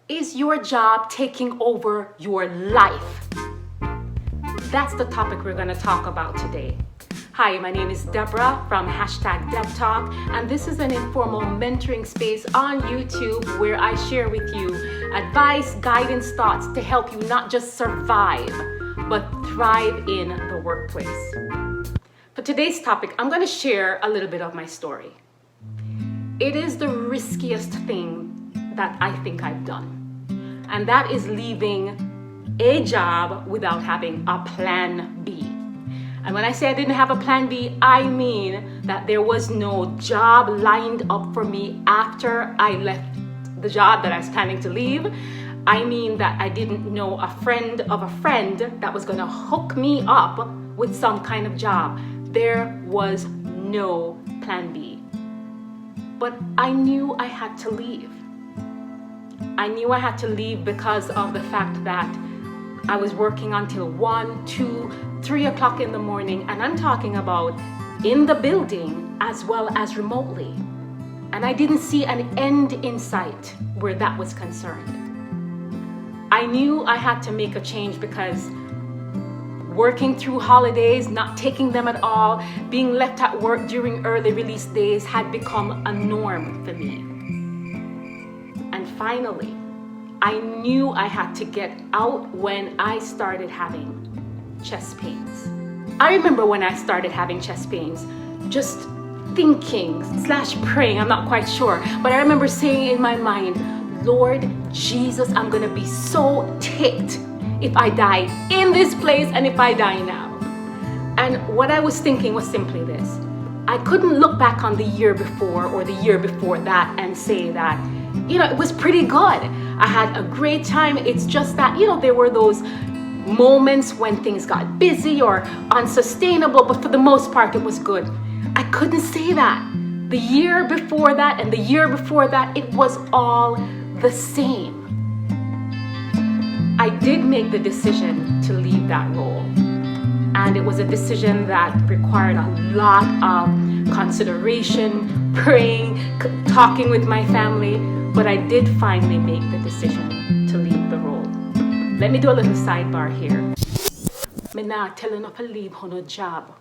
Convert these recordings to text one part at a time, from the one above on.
Is your job taking over your life? That's the topic we're going to talk about today. Hi, my name is Deborah from #DebTalk, and this is an informal mentoring space on YouTube where I share with you advice, guidance, thoughts to help you not just survive, but thrive in the workplace. For today's topic, I'm going to share a little bit of my story. It is the riskiest thing that I think I've done, and that is leaving a job without having a plan B. And when I say I didn't have a plan B, I mean that there was no job lined up for me after I left the job that I was planning to leave. I mean that I didn't know a friend of a friend that was going to hook me up with some kind of job. There was no plan B. But I knew I had to leave. I knew I had to leave because of the fact that I was working until 1, 2, 3 o'clock in the morning, and I'm talking about in the building as well as remotely. And I didn't see an end in sight where that was concerned. I knew I had to make a change because working through holidays, not taking them at all, being left at work during early release days had become a norm for me. And finally, I knew I had to get out when I started having chest pains. I remember when I started having chest pains, just thinking / praying, I'm not quite sure, but I remember saying in my mind, Lord Jesus, I'm gonna be so ticked if I die in this place and if I die now. And what I was thinking was simply this. I couldn't look back on the year before or the year before that and say that, it was pretty good. I had a great time. It's just that, there were those moments when things got busy or unsustainable, but for the most part, it was good. I couldn't say that. The year before that and the year before that, it was all the same. I did make the decision to leave that role. And it was a decision that required a lot of consideration, praying, talking with my family, but I did finally make the decision to leave the role. Let me do a little sidebar here. I'm not telling you to leave your job.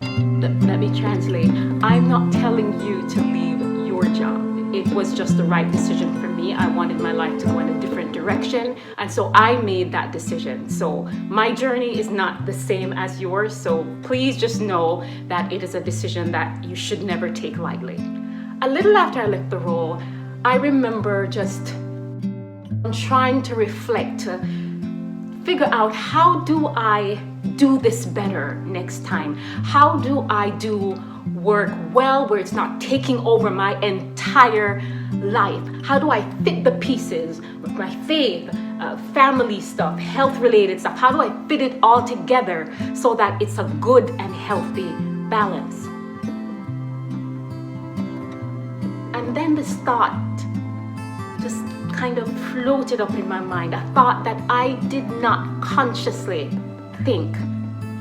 Let me translate. I'm not telling you to leave your job. It was just the right decision for me. I wanted my life to go in a different direction, and so I made that decision. So my journey is not the same as yours, so please just know that it is a decision that you should never take lightly. A little after I left the role, I remember just trying to reflect, to figure out, how do I do this better next time? How do I do work well where it's not taking over my entire life? How do I fit the pieces with my faith, family stuff, health related stuff? How do I fit it all together so that it's a good and healthy balance? And then this thought just kind of floated up in my mind, a thought that I did not consciously think.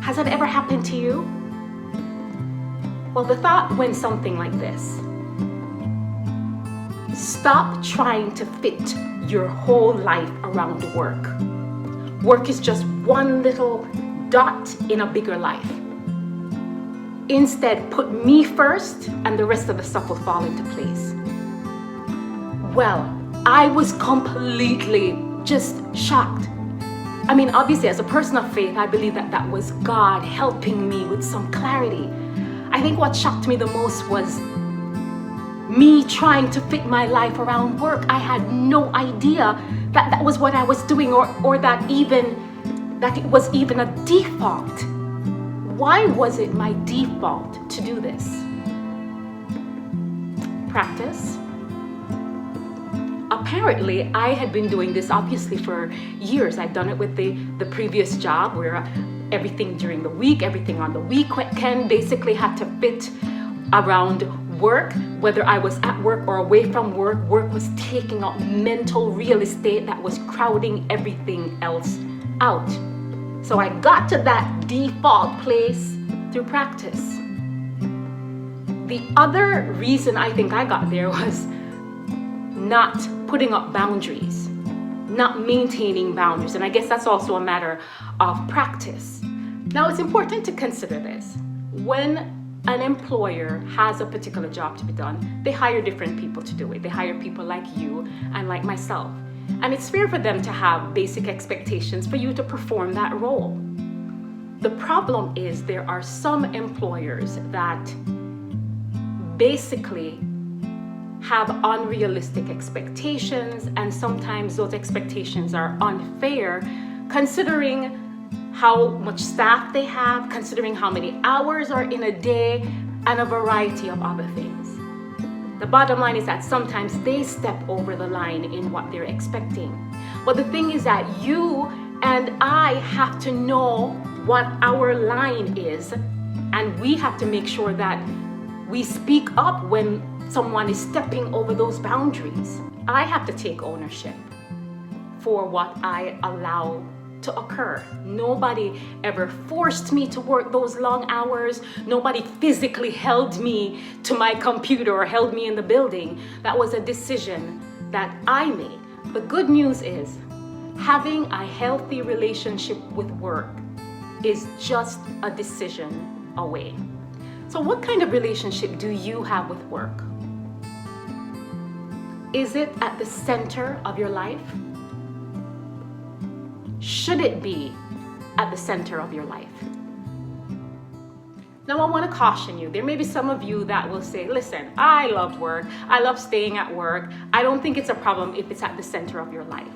Has that ever happened to you? Well, the thought went something like this. Stop trying to fit your whole life around work. Work is just one little dot in a bigger life. Instead, put me first and the rest of the stuff will fall into place. Well, I was completely just shocked. I mean, obviously, as a person of faith, I believe that was God helping me with some clarity. I think what shocked me the most was me trying to fit my life around work. I had no idea that was what I was doing, or that it was even a default. Why was it my default to do this? Practice. Apparently, I had been doing this obviously for years. I'd done it with the previous job where everything during the week, everything on the weekend basically had to fit around work. Whether I was at work or away from work, work was taking up mental real estate that was crowding everything else out. So I got to that default place through practice. The other reason I think I got there was not putting up boundaries. not maintaining boundaries. And I guess that's also a matter of practice. Now, it's important to consider this. When an employer has a particular job to be done, they hire different people to do it. They hire people like you and like myself. And it's fair for them to have basic expectations for you to perform that role. The problem is there are some employers that basically have unrealistic expectations, and sometimes those expectations are unfair considering how much staff they have, considering how many hours are in a day, and a variety of other things. The bottom line is that sometimes they step over the line in what they're expecting. But the thing is that you and I have to know what our line is, and we have to make sure that we speak up when someone is stepping over those boundaries. I have to take ownership for what I allow to occur. Nobody ever forced me to work those long hours. Nobody physically held me to my computer or held me in the building. That was a decision that I made. The good news is having a healthy relationship with work is just a decision away. So what kind of relationship do you have with work? Is it at the center of your life? Should it be at the center of your life? Now, I want to caution you. There may be some of you that will say, listen, I love work. I love staying at work. I don't think it's a problem if it's at the center of your life.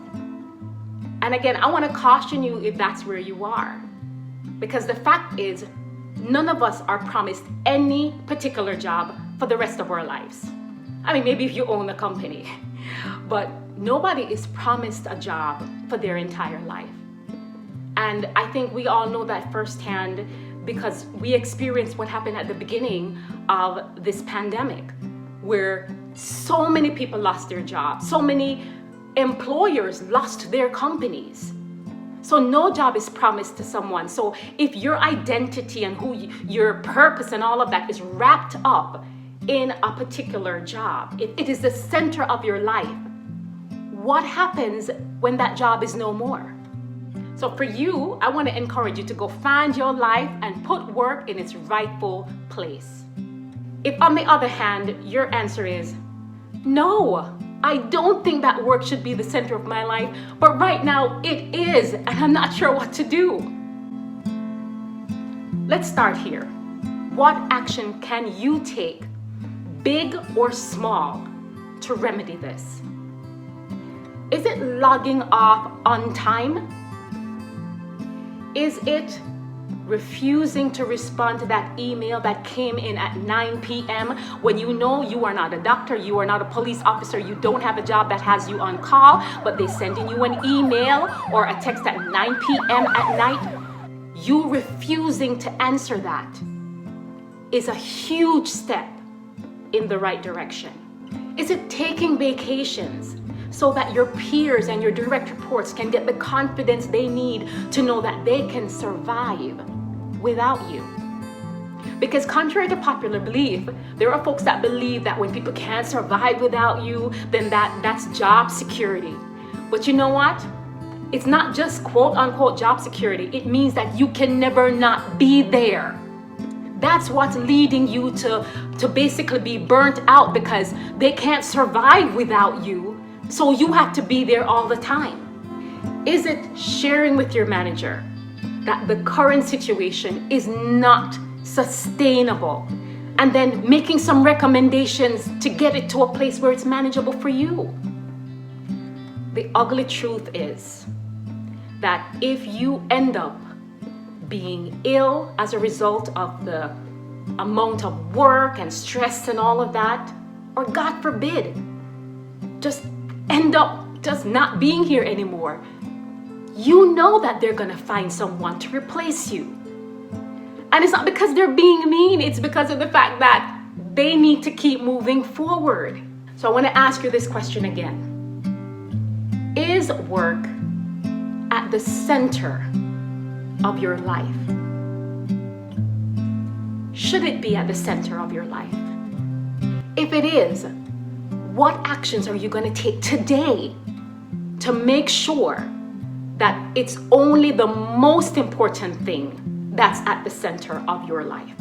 And again, I want to caution you if that's where you are. Because the fact is, none of us are promised any particular job for the rest of our lives. I mean, maybe if you own a company, but nobody is promised a job for their entire life. And I think we all know that firsthand because we experienced what happened at the beginning of this pandemic, where so many people lost their jobs, so many employers lost their companies. So no job is promised to someone. So if your identity and your purpose and all of that is wrapped up in a particular job, if it is the center of your life, what happens when that job is no more? So for you, I want to encourage you to go find your life and put work in its rightful place. If on the other hand, your answer is, no, I don't think that work should be the center of my life, but right now it is, and I'm not sure what to do. Let's start here. What action can you take, big or small, to remedy this? Is it logging off on time? Is it refusing to respond to that email that came in at 9 p.m. when you know you are not a doctor, you are not a police officer, you don't have a job that has you on call, but they're sending you an email or a text at 9 p.m. at night? You refusing to answer that is a huge step in the right direction. Is it taking vacations so that your peers and your direct reports can get the confidence they need to know that they can survive without you? Because contrary to popular belief, there are folks that believe that when people can't survive without you, then that's job security. But you know what? It's not just quote unquote job security. It means that you can never not be there. That's what's leading you to basically be burnt out because they can't survive without you. So you have to be there all the time. Is it sharing with your manager that the current situation is not sustainable and then making some recommendations to get it to a place where it's manageable for you? The ugly truth is that if you end up being ill as a result of the amount of work and stress and all of that, or God forbid, just end up just not being here anymore, you know that they're gonna find someone to replace you. And it's not because they're being mean, it's because of the fact that they need to keep moving forward. So I want to ask you this question again. Is work at the center of your life? Should it be at the center of your life? If it is, what actions are you going to take today to make sure that it's only the most important thing that's at the center of your life.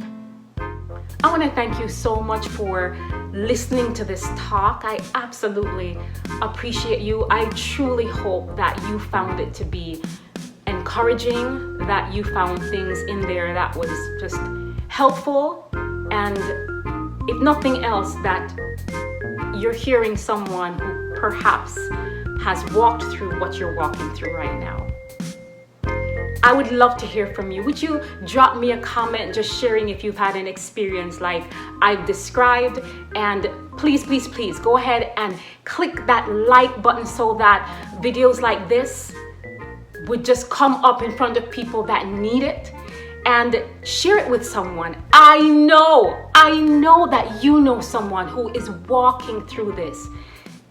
I want to thank you so much for listening to this talk. I absolutely appreciate you. I truly hope that you found it to be encouraging, that you found things in there that was just helpful, and if nothing else, that you're hearing someone who perhaps has walked through what you're walking through right now. I would love to hear from you. Would you drop me a comment just sharing if you've had an experience like I've described? And please, please, please go ahead and click that like button so that videos like this would just come up in front of people that need it, and share it with someone. I know that you know someone who is walking through this.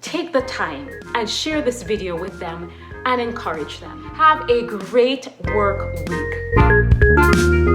Take the time and share this video with them and encourage them. Have a great work week.